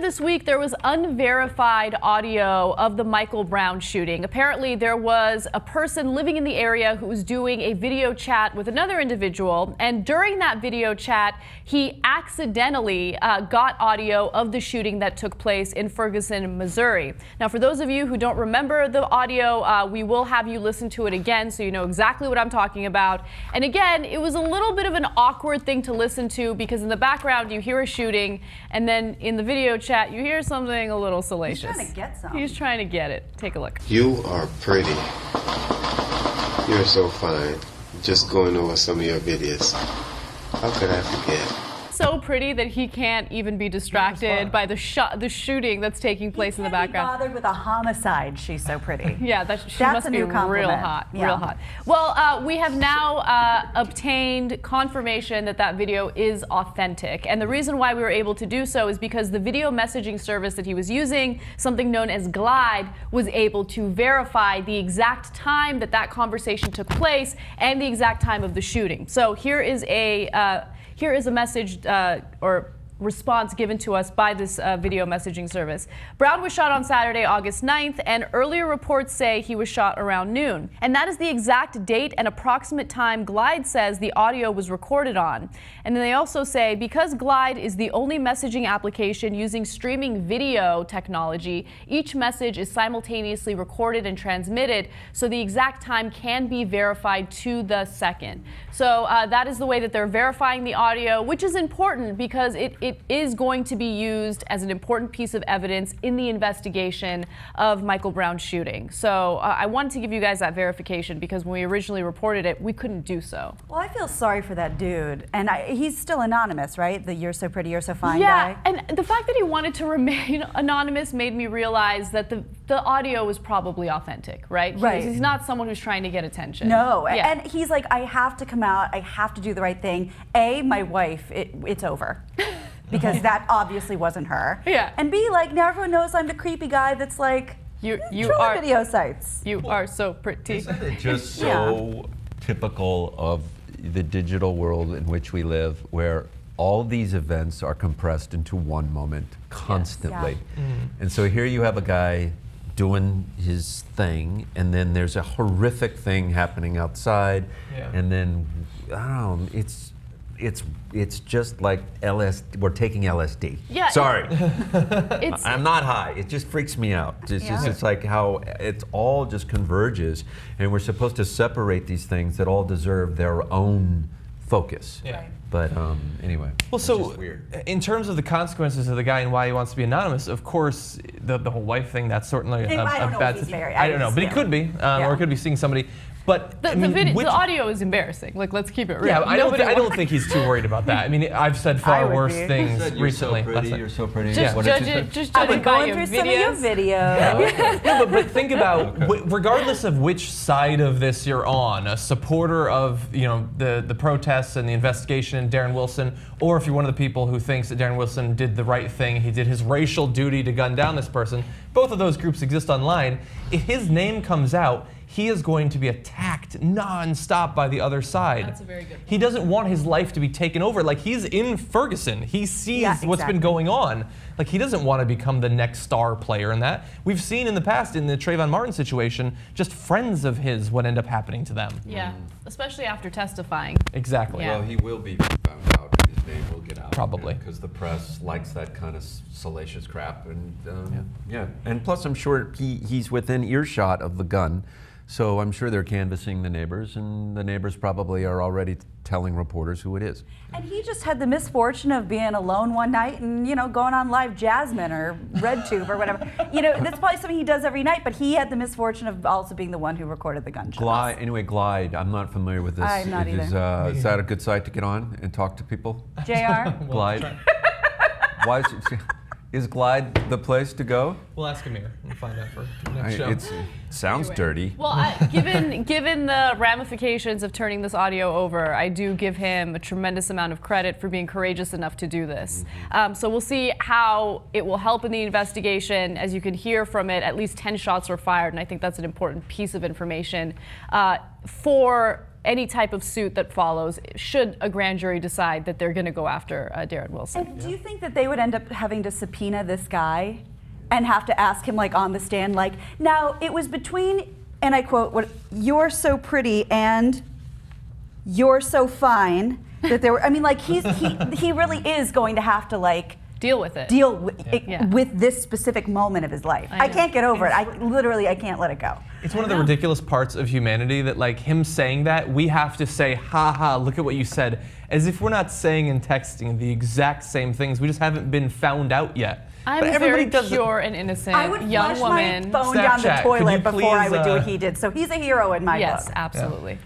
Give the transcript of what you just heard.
this week, there was unverified audio of the Michael Brown shooting. Apparently, there was a person living in the area who was doing a video chat with another individual, and during that video chat, he accidentally got audio of the shooting that took place in Ferguson, Missouri. Now, for those of you who don't remember the audio, we will have you listen to it again so you know exactly what I'm talking about. And again, it was a little bit of an awkward thing to listen to because in the background, you hear a shooting, and then in the video chat, you hear something a little salacious. He's trying to get something. He's trying to get it. Take a look. You are pretty. You're so fine. Just going over some of your videos. How could I forget? So pretty that he can't even be distracted by the shooting that's taking place in the background. He can't be bothered with a homicide. She's so pretty. Yeah, she must be real hot. Yeah. Real hot. Well, we have now obtained confirmation that that video is authentic. And the reason why we were able to do so is because the video messaging service that he was using, something known as Glide, was able to verify the exact time that that conversation took place and the exact time of the shooting. So here is a message or response given to us by this video messaging service. Brown was shot on Saturday, August 9th, and earlier reports say he was shot around noon. And that is the exact date and approximate time Glide says the audio was recorded on. And then they also say, because Glide is the only messaging application using streaming video technology, each message is simultaneously recorded and transmitted, so the exact time can be verified to the second. So that is the way that they're verifying the audio, which is important because it is going to be used as an important piece of evidence in the investigation of Michael Brown's shooting. So I wanted to give you guys that verification because when we originally reported it, we couldn't do so. Well, I feel sorry for that dude. And he's still anonymous, right? The you're so pretty, you're so fine guy? Yeah, and the fact that he wanted to remain anonymous made me realize that the audio was probably authentic, right? Right. He's not someone who's trying to get attention. No, yeah. And he's like, I have to come out, I have to do the right thing. My wife, it's over. Because that obviously wasn't her. Yeah. And B, like, now everyone knows I'm the creepy guy that's like, you are video sites. You are so pretty. Isn't it just so typical of the digital world in which we live, where all these events are compressed into one moment constantly? Yes. Yeah. And so here you have a guy doing his thing, and then there's a horrific thing happening outside, and then, I don't know, it's just like we're taking LSD. Yeah. Sorry. I'm not high. It just freaks me out. It's like how it all just converges, and we're supposed to separate these things that all deserve their own focus. Yeah. But anyway. Well, so in terms of the consequences of the guy and why he wants to be anonymous, of course, the whole wife thing, that's certainly a bad thing. I don't know, but he could be, or he could be seeing somebody. But the audio is embarrassing. Like, let's keep it real. Yeah, I don't think he's too worried about that. I mean, I've said far worse things recently. You're so pretty. Just judging by your videos. No, but think about, regardless of which side of this you're on, a supporter of the protests and the investigation, Darren Wilson, or if you're one of the people who thinks that Darren Wilson did the right thing, he did his racial duty to gun down this person. Both of those groups exist online. If his name comes out, he is going to be attacked non-stop by the other side. That's a very good point. He doesn't want his life to be taken over. Like, he's in Ferguson. He sees what's been going on. Like, he doesn't want to become the next star player in that. We've seen in the past, in the Trayvon Martin situation, just friends of his what end up happening to them. Yeah, especially after testifying. Exactly. Yeah. Well, he will be found out. His name will get out. Probably. Because the press likes that kind of salacious crap. And and plus I'm sure he's within earshot of the gun. So I'm sure they're canvassing the neighbors, and the neighbors probably are already telling reporters who it is. And he just had the misfortune of being alone one night and, going on live Jasmine or RedTube or whatever. That's probably something he does every night, but he had the misfortune of also being the one who recorded the gunshots. Glide, I'm not familiar with this. I'm not either. Is that a good site to get on and talk to people? JR? Glide? Why is Glide the place to go? We'll ask Amir and find out for the next show. It sounds dirty. Well, given the ramifications of turning this audio over, I do give him a tremendous amount of credit for being courageous enough to do this. So we'll see how it will help in the investigation. As you can hear from it, at least 10 shots were fired, and I think that's an important piece of information for any type of suit that follows should a grand jury decide that they're going to go after Darren Wilson. And do you think that they would end up having to subpoena this guy and have to ask him like on the stand, like, now it was between, and I quote, "What you're so pretty and you're so fine," that there were, I mean, like he really is going to have to like Deal with it. deal with, Yeah. with this specific moment of his life. I I know. can't get over it. I can't let it go. It's one of the ridiculous parts of humanity that, like, him saying that, we have to say, ha ha, look at what you said, as if we're not saying and texting the exact same things. We just haven't been found out yet. I'm But a everybody very does it. pure and innocent I would young flush woman. my phone down the Snapchat, could you toilet before I please, would do what he did. So he's a hero in my Yes, book. absolutely.